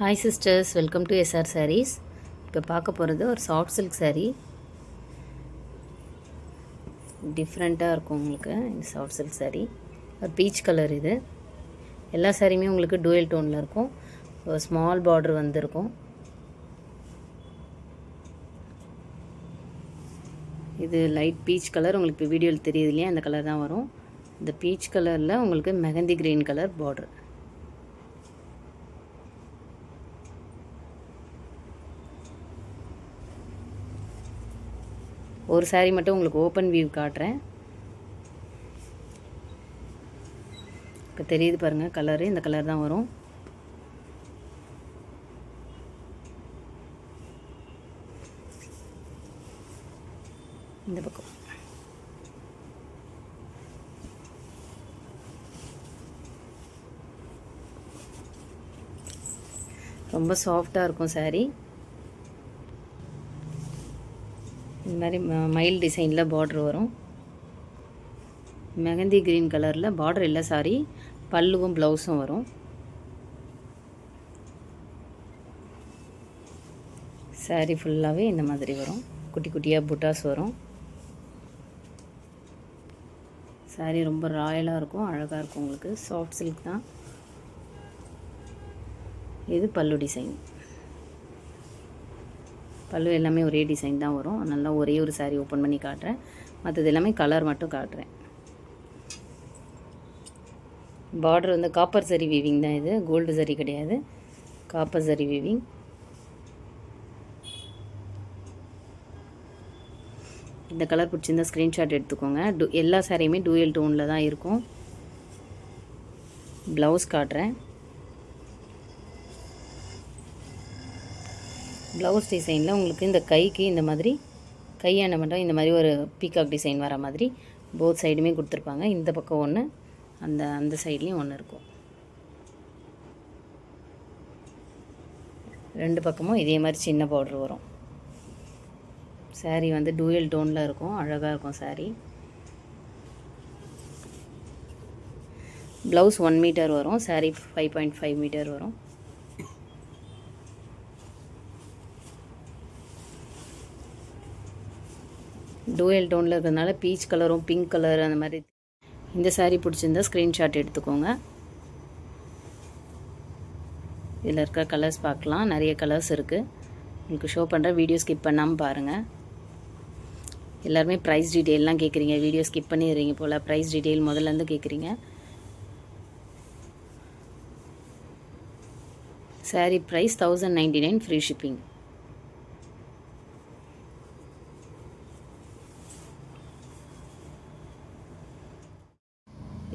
Hi sisters, welcome to SR sarees. இப்போ பார்க்க போகிறது ஒரு சாஃப்ட் சில்க் சாரீ. டிஃப்ரெண்ட்டாக இருக்கும் உங்களுக்கு இந்த சாஃப்ட் சில்க் சாரீ. ஒரு பீச் கலர். இது எல்லா சாரியுமே உங்களுக்கு டூயல் டோனில் இருக்கும். ஒரு ஸ்மால் பார்டர் வந்துருக்கும். இது லைட் பீச் கலர். உங்களுக்கு இப்போ வீடியோவில் தெரியுது இல்லையா, அந்த கலர் தான் வரும். இந்த பீச் கலரில் உங்களுக்கு மெஹந்தி க்ரீன் கலர் பார்டர். ஒரு சாரீ மட்டும் உங்களுக்கு ஓப்பன் வியூ காட்டுறேன். இப்போ தெரியுது பாருங்கள் கலரு. இந்த கலர் தான் வரும். இந்த பக்கம் ரொம்ப சாஃப்டாக இருக்கும் சாரீ. இந்த மாதிரி மயில் டிசைனில் பார்டர் வரும். மெஹந்தி க்ரீன் கலரில் பார்டர் இல்லை சாரி, பல்லுவும் ப்ளவுஸும் வரும். சாரீ ஃபுல்லாகவே இந்த மாதிரி வரும். குட்டி குட்டியாக புட்டாஸ் வரும். சாரீ ரொம்ப ராயலாக இருக்கும், அழகாக இருக்கும். உங்களுக்கு சாஃப்ட் சில்க் தான். இது பல்லு டிசைன். பல்லு எல்லாமே ஒரே டிசைன் தான் வரும். அதனால ஒரே ஒரு சாரீ ஓப்பன் பண்ணி காட்டுறேன். மற்றது எல்லாமே கலர் மட்டும் காட்டுறேன். பார்டர் வந்து காப்பர் சரி வீவிங் தான். இது கோல்டு சரி கிடையாது, காப்பர் சரி வீவிங். இந்த கலர் பிடிச்சிருந்தா ஸ்க்ரீன்ஷாட் எடுத்துக்கோங்க. எல்லா சாரியுமே டூயல் டோனில் தான் இருக்கும். ப்ளவுஸ் காட்டுறேன். ப்ளவுஸ் டிசைனில் உங்களுக்கு இந்த கைக்கு இந்த மாதிரி கையாண்ட மட்டும் இந்த மாதிரி ஒரு பீகாக் டிசைன் வர மாதிரி போத் சைடுமே கொடுத்துருப்பாங்க. இந்த பக்கம் ஒன்று, அந்த சைட்லேயும் ஒன்று இருக்கும். ரெண்டு பக்கமும் இதே மாதிரி சின்ன பார்டர் வரும். சாரீ வந்து டூயல் டோனில் இருக்கும், அழகாக இருக்கும் சாரீ. ப்ளவுஸ் 1 மீட்டர் வரும். சாரீ 5.5 மீட்டர் வரும். டூயல் டோனில் இருக்கிறதுனால பீச் கலரும் பிங்க் கலர் அந்த மாதிரி. இந்த சாரீ பிடிச்சிருந்தா ஸ்க்ரீன்ஷாட் எடுத்துக்கோங்க. இதில் இருக்க கலர்ஸ் பார்க்கலாம். நிறைய கலர்ஸ் இருக்குது. உங்களுக்கு ஷோ பண்ணுற வீடியோ ஸ்கிப் பண்ணாமல் பாருங்கள். எல்லாருமே ப்ரைஸ் டீட்டெயிலெலாம் கேட்குறீங்க, வீடியோ ஸ்கிப் பண்ணிடுறீங்க போல். ப்ரைஸ் டீட்டெயில் முதல்லேருந்து கேட்குறீங்க. Saree price 1099, free shipping.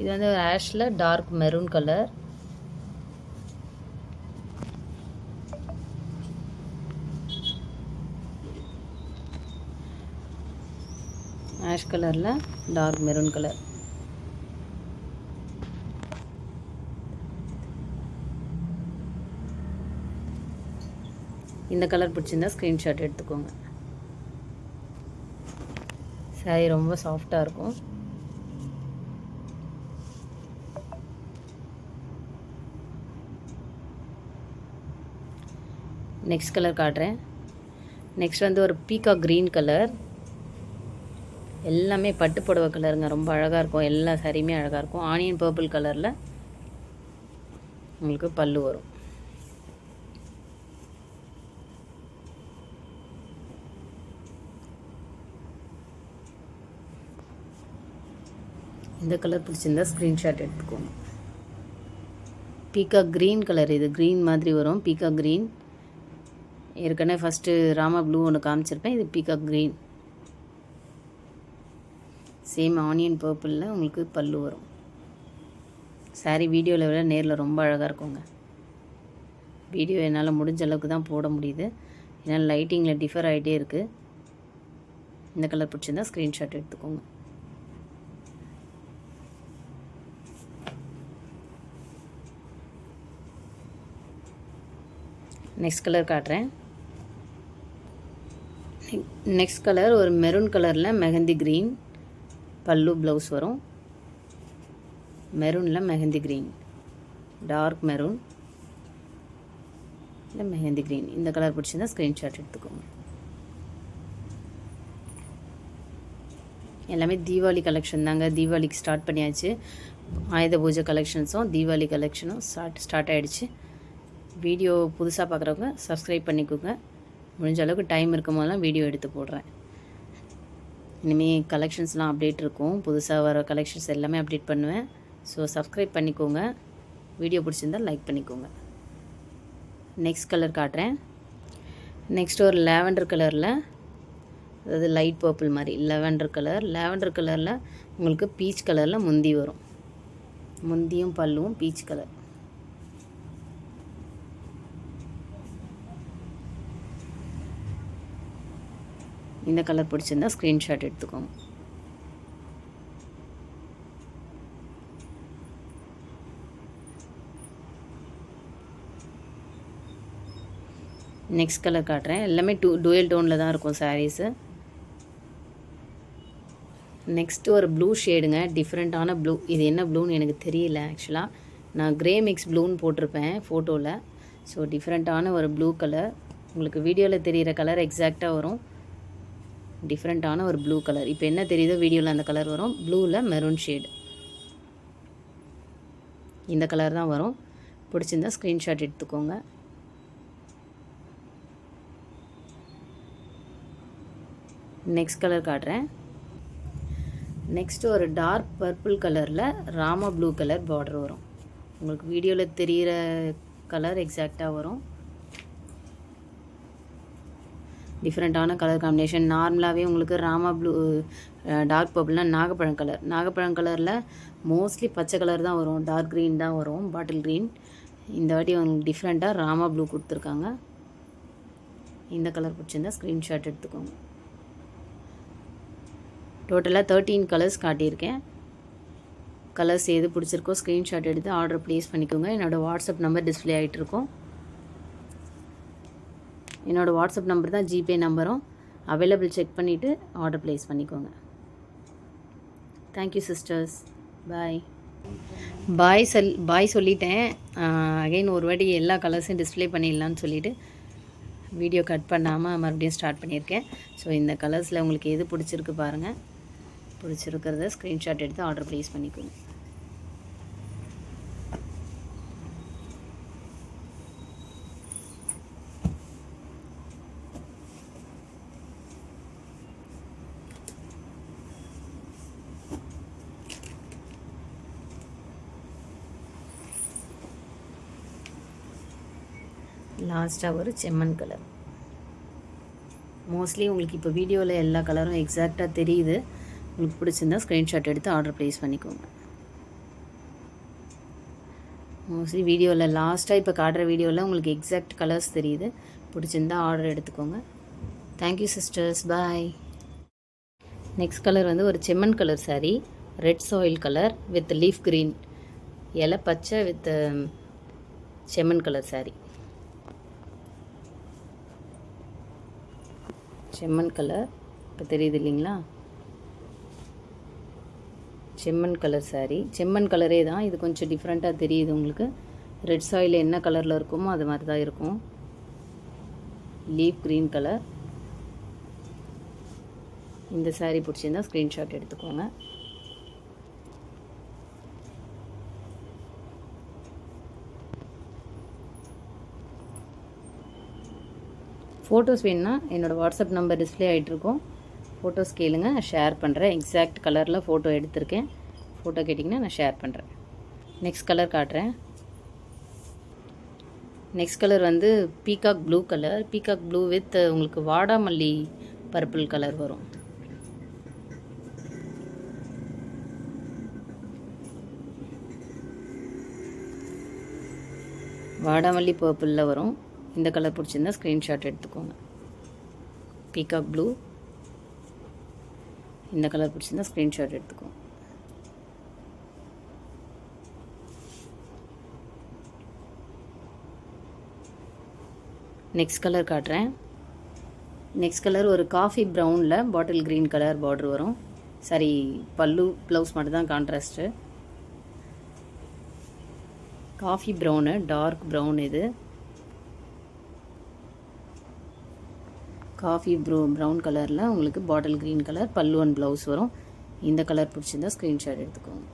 இது வந்து ஒரு ஆஷில் டார்க் மெரூன் கலர். ஆஷ் கலரில் டார்க் மெரூன் கலர். இந்த கலர் பிடிச்சிருந்தா ஸ்க்ரீன்ஷாட் எடுத்துக்கோங்க. சாரி ரொம்ப சாஃப்டாக இருக்கும். நெக்ஸ்ட் கலர் காட்டுறேன். நெக்ஸ்ட் வந்து ஒரு பீகாக் க்ரீன் கலர். எல்லாமே பட்டு புடவை கலருங்க. ரொம்ப அழகாக இருக்கும். எல்லா சாரியுமே அழகாக இருக்கும். ஆனியன் பர்பிள் கலரில் உங்களுக்கு பல்லு வரும். இந்த கலர் பிடிச்சிருந்தா ஸ்க்ரீன்ஷாட் எடுத்துக்கோங்க. Peacock green colour. இது க்ரீன் மாதிரி வரும், பீகாக் க்ரீன். ஏற்கனவே ஃபஸ்ட்டு ராமா ப்ளூ ஒன்று காமிச்சிருப்பேன். இது பீகாக் க்ரீன். சேம் ஆனியன் பர்பிளில் உங்களுக்கு பல்லு வரும். சாரீ வீடியோவில் விட நேரில் ரொம்ப அழகாக இருக்குங்க. வீடியோ என்னால் முடிஞ்ச அளவுக்கு தான் போட முடியுது, ஏன்னா லைட்டிங்கில் டிஃபர் ஆகிட்டே இருக்குது. இந்த கலர் பிடிச்சிருந்தா ஸ்க்ரீன்ஷாட் எடுத்துக்கோங்க. நெக்ஸ்ட் கலர் காட்டுறேன். நெக்ஸ்ட் கலர் ஒரு மெரூன் கலரில் மெஹந்தி க்ரீன். பல்லு ப்ளவுஸ் வரும். மெரூனில் மெஹந்தி க்ரீன், டார்க் மெரூன். இல்லை மெஹந்தி க்ரீன். இந்த கலர் பிடிச்சிருந்தா ஸ்க்ரீன்ஷாட் எடுத்துக்கோங்க. எல்லாமே தீபாவளி கலெக்ஷன் தாங்க. தீபாவளிக்கு ஸ்டார்ட் பண்ணியாச்சு. ஆயுத பூஜை கலெக்ஷன்ஸும் தீபாவளி கலெக்ஷனும் ஸ்டார்ட் ஆகிடுச்சு. வீடியோ புதுசாக பார்க்குறவங்க சப்ஸ்கிரைப் பண்ணிக்கோங்க. முடிஞ்ச அளவுக்கு டைம் இருக்கும் போதெல்லாம் வீடியோ எடுத்து போடுறேன். இனிமேல் கலெக்ஷன்ஸ்லாம் அப்டேட் இருக்கும். புதுசாக வர கலெக்ஷன்ஸ் எல்லாமே அப்டேட் பண்ணுவேன். ஸோ சப்ஸ்கிரைப் பண்ணிக்கோங்க. வீடியோ பிடிச்சிருந்தால் லைக் பண்ணிக்கோங்க. நெக்ஸ்ட் கலர் காட்டுறேன். நெக்ஸ்ட் ஒரு லாவெண்டர் கலரில், அதாவது லைட் பர்பிள் மாதிரி லாவெண்டர் கலரில் உங்களுக்கு பீச் கலரில் முந்தி வரும். முந்தியும் பல்லுவும் பீச் கலர். இந்த கலர் பிடிச்சிருந்தா ஸ்க்ரீன்ஷாட் எடுத்துக்கோங்க. நெக்ஸ்ட் கலர் காட்டுறேன். எல்லாமே டூயல் டோனில் தான் இருக்கும் சாரீஸு. நெக்ஸ்ட்டு ஒரு ப்ளூ ஷேடுங்க, டிஃப்ரெண்ட்டான ப்ளூ. இது என்ன ப்ளூன்னு எனக்கு தெரியல ஆக்சுவலாக. நான் க்ரே மிக்ஸ் ப்ளூன்னு போட்டிருப்பேன் ஃபோட்டோவில். ஸோ டிஃப்ரெண்ட்டான ஒரு ப்ளூ கலர். உங்களுக்கு வீடியோவில் தெரிகிற கலர் எக்ஸாக்டாக வரும். டிஃப்ரெண்ட்டான ஒரு ப்ளூ கலர். இப்போ என்ன தெரியுதோ வீடியோவில் அந்த கலர் வரும். ப்ளூவில் மெரூன் ஷேடு. இந்த கலர் தான் வரும். பிடிச்சிருந்தா ஸ்க்ரீன்ஷாட் எடுத்துக்கோங்க. நெக்ஸ்ட் கலர் காட்டுறேன். நெக்ஸ்ட்டு ஒரு டார்க் பர்பிள் கலரில் ராமா ப்ளூ கலர் பார்டர் வரும். உங்களுக்கு வீடியோவில் தெரிகிற கலர் எக்ஸாக்டாக வரும். டிஃப்ரெண்ட்டான கலர் காம்பினேஷன். நார்மலாகவே உங்களுக்கு ராமா ப்ளூ டார்க் பர்பிள்னால் நாகப்பழம் கலர். நாகப்பழம் கலரில் மோஸ்ட்லி பச்சை கலர் தான் வரும். டார்க் க்ரீன் தான் வரும், பாட்டில் க்ரீன். இந்த வாட்டி உங்களுக்கு டிஃப்ரெண்ட்டாக ராமா ப்ளூ கொடுத்துருக்காங்க. இந்த கலர் பிடிச்சிருந்தா ஸ்க்ரீன்ஷாட் எடுத்துக்கோங்க. டோட்டலாக 13 கலர்ஸ் காட்டியிருக்கேன். கலர்ஸ் எது பிடிச்சிருக்கோ ஸ்க்ரீன்ஷாட் எடுத்து ஆர்டர் ப்ளேஸ் பண்ணிக்கோங்க. என்னோடய வாட்ஸ்அப் நம்பர் டிஸ்பிளே ஆகிட்டுருக்கோம். என்னோடய வாட்ஸ்அப் நம்பர் தான் ஜிபே நம்பரும். அவைலபிள் செக் பண்ணிவிட்டு ஆர்டர் ப்ளேஸ் பண்ணிக்கோங்க. Thank you sisters. பாய். பாய் சொல்லிட்டேன். அகைன் ஒரு வாட்டி எல்லா கலர்ஸையும் டிஸ்பிளே பண்ணிடலான்னு சொல்லிவிட்டு வீடியோ கட் பண்ணாமல் மறுபடியும் ஸ்டார்ட் பண்ணியிருக்கேன். ஸோ இந்த கலர்ஸில் உங்களுக்கு எது பிடிச்சிருக்கு பாருங்கள். பிடிச்சிருக்கிறத ஸ்க்ரீன்ஷாட் எடுத்து ஆர்டர் ப்ளேஸ் பண்ணிக்கோங்க. லாஸ்ட்டாக ஒரு செம்மண் கலர். மோஸ்ட்லி உங்களுக்கு இப்போ வீடியோவில் எல்லா கலரும் எக்ஸாக்டாக தெரியுது. உங்களுக்கு பிடிச்சிருந்தா ஸ்க்ரீன்ஷாட் எடுத்து ஆர்டர் ப்ளேஸ் பண்ணிக்கோங்க. மோஸ்ட்லி வீடியோவில் லாஸ்ட்டாக இப்போ காட்டுற வீடியோவில் உங்களுக்கு எக்ஸாக்ட் கலர்ஸ் தெரியுது. பிடிச்சிருந்தா ஆர்டர் எடுத்துக்கோங்க. Thank you sisters. Bye. Next colour வந்து ஒரு செம்மண் colour sari. Red soil colour with leaf green. இலை பச்சை வித் செம்மண் கலர் சாரீ. செம்மண் கலர் இப்போ தெரியுது இல்லைங்களா? செம்மண் கலர் சாரீ. செம்மண் கலரே தான், இது கொஞ்சம் டிஃப்ரெண்ட்டாக தெரியுது உங்களுக்கு. ரெட் சாயில் என்ன கலரில் இருக்குமோ அது மாதிரி தான் இருக்கும். Leaf green colour. இந்த சாரீ பிடிச்சிருந்தா ஸ்க்ரீன்ஷாட் எடுத்துக்கோங்க. ஃபோட்டோஸ் வேணுன்னா என்னோடய வாட்ஸ்அப் நம்பர் டிஸ்பிளே ஆகிட்ருக்கோம். ஃபோட்டோஸ் கேளுங்க, நான் ஷேர் பண்ணுறேன். எக்ஸாக்ட் கலரில் ஃபோட்டோ எடுத்திருக்கேன். ஃபோட்டோ கேட்டிங்கன்னா நான் ஷேர் பண்ணுறேன். நெக்ஸ்ட் கலர் காட்டுறேன். நெக்ஸ்ட் கலர் வந்து peacock blue colour. Peacock blue with உங்களுக்கு வாடாமல்லி பர்பிள் கலர் வரும். வாடாமல்லி பர்பிளில் வரும். இந்த கலர் பிடிச்சிருந்தா ஸ்க்ரீன்ஷாட் எடுத்துக்கோங்க. Peacock blue. இந்த கலர் பிடிச்சிருந்தா ஸ்க்ரீன்ஷாட் எடுத்துக்கோங்க. நெக்ஸ்ட் கலர் காட்டுறேன். நெக்ஸ்ட் கலர் ஒரு காஃபி ப்ரௌனில் பாட்டில் க்ரீன் கலர் பார்டர் வரும். சாரி, பல்லு ப்ளவுஸ் மட்டும் தான் contrast. Coffee brown, dark brown இது. காஃபி ப்ரௌன் கலரில் உங்களுக்கு bottle green colour pallu and blouse வரும். இந்த கலர் பிடிச்சிருந்தா ஸ்க்ரீன்ஷாட் எடுத்துக்கோங்க.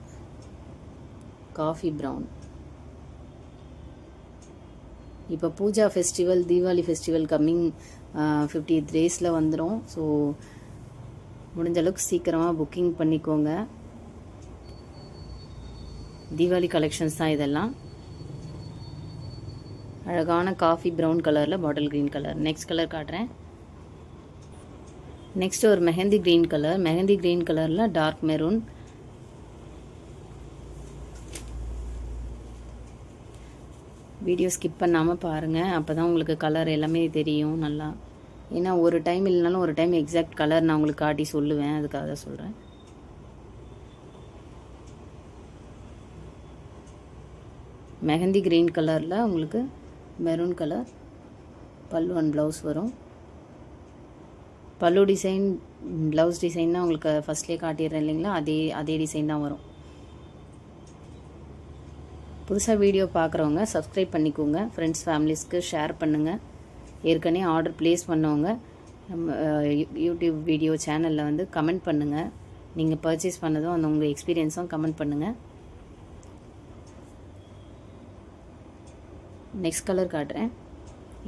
Coffee brown. இப்போ Puja festival, Deepavali festival coming 50 டேஸில் வந்துடும். ஸோ முடிஞ்ச அளவுக்கு சீக்கிரமாக புக்கிங் பண்ணிக்கோங்க. தீபாவளி கலெக்ஷன்ஸ் தான் இதெல்லாம். அழகான காஃபி ப்ரௌன் கலரில் பாட்டில் க்ரீன் கலர். நெக்ஸ்ட் கலர் காட்டுறேன். நெக்ஸ்ட் ஒரு mehndi green colour. Mehndi green கலரில் டார்க் மெரூன். வீடியோ ஸ்கிப் பண்ணாமல் பாருங்கள், அப்போ தான் உங்களுக்கு கலர் எல்லாமே தெரியும் நல்லா. ஏன்னா ஒரு டைம் இல்லைனாலும் ஒரு டைம் எக்ஸாக்ட் கலர் நான் உங்களுக்கு காட்டி சொல்லுவேன், அதுக்காக தான் சொல்கிறேன். மெஹந்தி க்ரீன் கலரில் உங்களுக்கு maroon colour pallu and blouse வரும். பல்லு டிசைன், ப்ளவுஸ் டிசைன் தான் உங்களுக்கு ஃபஸ்ட்லேயே காட்டிடுறேன் இல்லைங்களா, அதே டிசைன் தான் வரும். புதுசாக வீடியோ பார்க்குறவங்க சப்ஸ்கிரைப் பண்ணிக்கோங்க. ஃப்ரெண்ட்ஸ் ஃபேமிலிஸ்க்கு ஷேர் பண்ணுங்கள். ஏற்கனவே ஆர்டர் ப்ளேஸ் பண்ணவங்க நம்ம யூடியூப் வீடியோ சேனலில் வந்து கமெண்ட் பண்ணுங்கள். நீங்கள் பர்ச்சேஸ் பண்ணதும் அந்த உங்கள் எக்ஸ்பீரியன்ஸும் கமெண்ட் பண்ணுங்கள். நெக்ஸ்ட் கலர் காட்டுறேன்.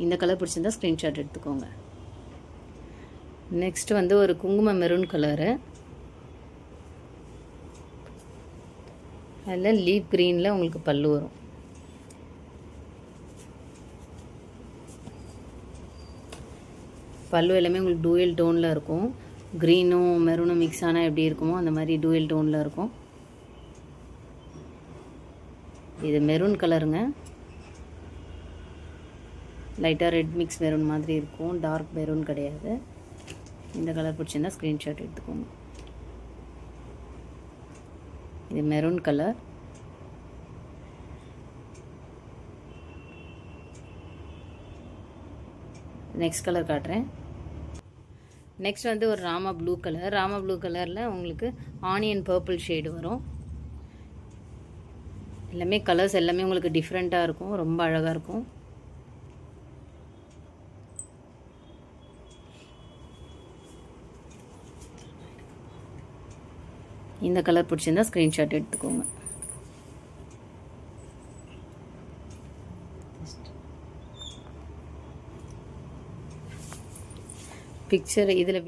இந்த கலர் பிடிச்சிருந்தா ஸ்க்ரீன்ஷாட் எடுத்துக்கோங்க. நெக்ஸ்ட் வந்து ஒரு குங்கும மெரூன் கலரு. அதில் லீப் க்ரீனில் உங்களுக்கு பல்லு வரும். பல்லு எல்லாமே உங்களுக்கு டூயல் டோனில் இருக்கும். க்ரீனும் மெரூனும் மிக்ஸ் ஆனால் எப்படி இருக்குமோ அந்த மாதிரி டூயல் டோனில் இருக்கும். இது மெரூன் கலருங்க. லைட்டாக ரெட் மிக்ஸ் மெரூன் மாதிரி இருக்கும், டார்க் மெரூன் கிடையாது. இந்த கலர் பிடிச்சிருந்தா ஸ்க்ரீன்ஷாட் எடுத்துக்கோங்க. இது மெரூன் கலர். நெக்ஸ்ட் கலர் காட்டுறேன். நெக்ஸ்ட் வந்து ஒரு Rama blue colour. Rama blue கலரில் உங்களுக்கு ஆனியன் பர்பிள் ஷேடு வரும். எல்லாமே கலர்ஸ் எல்லாமே உங்களுக்கு டிஃப்ரெண்ட்டாக இருக்கும், ரொம்ப அழகாக இருக்கும். இந்த கலர் பிடிச்சிருந்தா ஸ்க்ரீன்ஷாட் எடுத்துக்கோங்க. பிக்சர் இதில்